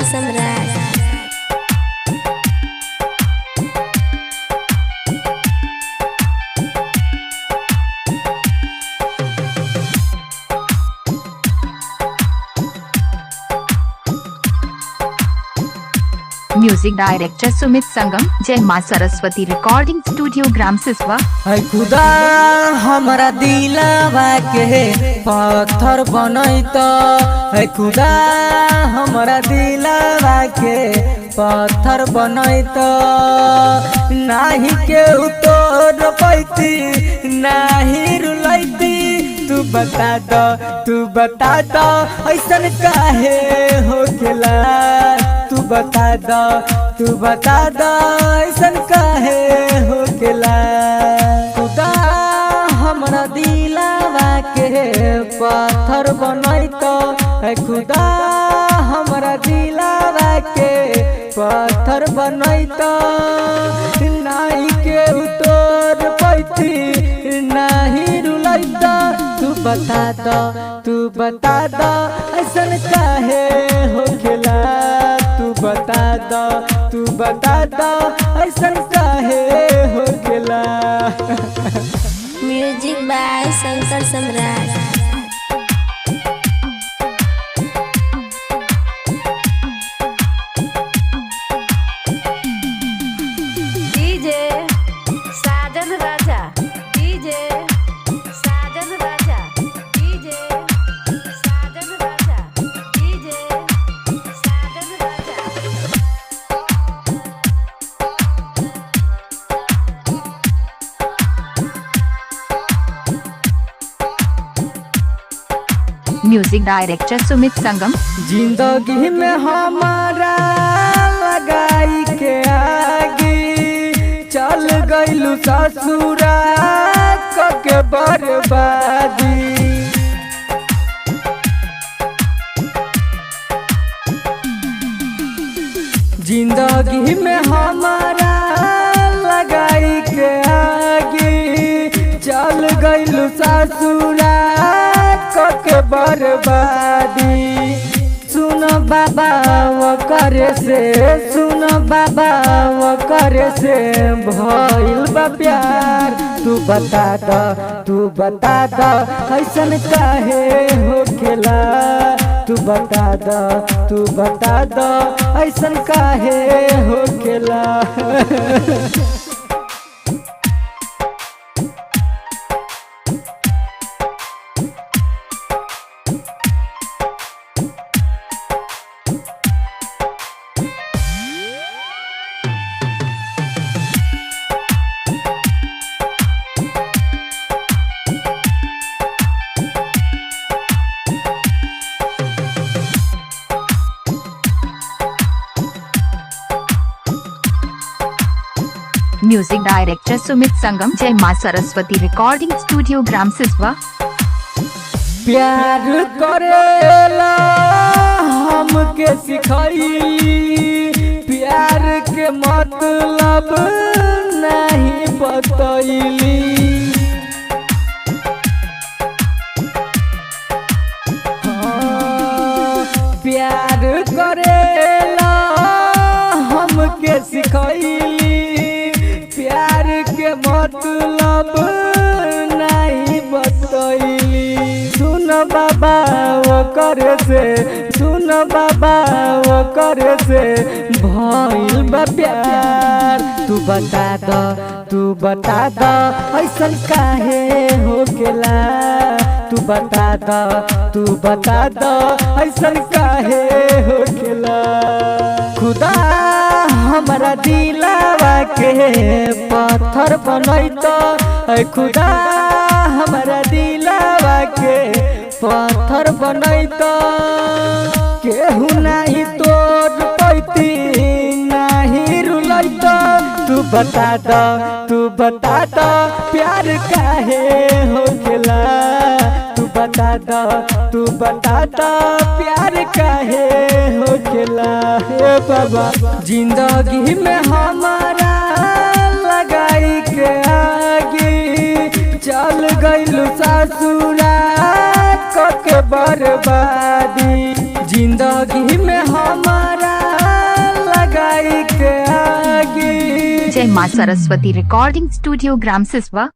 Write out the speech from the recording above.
सम्राट। Music director Sumit संगम, जय मां Saraswati recording studio gram सिसवा। है खुदा हमारा दिलवा के पत्थर बनैत, है खुदा हमारा दिलवा के पत्थर बनैत, नाही के तोड़ पैती नाही रुलैती। तू बता दो ऐसन काहे होखेला, तू बता दो ऐसन काहे होखेला। खुदा हमरा दिलवा के पत्थर बनैत, है खुदा हमरा दिलवा के पत्थर बनैत, नाही के तोड़ पैती नाही रुलैत। तू बता दो ऐसन काहे होखेला, तू बता दो ऐसन काहे होखेला। Music by Shankar Samrat. DJ Sajan Raja, DJ Sajan Raja, DJ Sajan Raja, DJ Sajan Raja. Music director Sumit Sangam. जिंदगी में हमारा लगाई के आगे चल गइलू ससुरा के बर्बादी। जिंदगी में हमारा लगाई के आगे चल गइलू ससुरा के बर्बादी। सुन बाबा वो करे से, सुन बाबा वो करे से भइल बा प्यार। तू बता दो ऐसन काहे होखेला, तू बता दो ऐसन काहे होखेला। म्यूजिक डायरेक्टर सुमित संगम, जय मां सरस्वती रिकॉर्डिंग स्टूडियो ग्राम सिसवा। प्यार करेला हमके सिखाई, प्यार के मतलब नहीं बतैली। प्यार करेला हमके सिखाई, प्यार के मतलब नहीं बतैली। सुन बाबा वो करे से, सुन बाबा वो करे से भइल बा प्यार। तू बता दो ऐसन काहे होखेला, तू बता दो ऐसन काहे होखेला। खुदा हमारा दिलवा के पत्थर बनैत, है खुदा हमारा दिलवा के पत्थर बनैत, केहू नाही तोड़ पैती नाही रुलैत। तू बता दो प्यार काहे होखेला, तू बता दो प्यार काहे होखेला। हे बाबा जिंदगी में हमारा लगाई के आगे चल गइलू ससुरा के बर्बादी। जिंदगी में हमारा लगाई के आगे। जय माँ सरस्वती रिकॉर्डिंग स्टूडियो ग्राम सिसवा।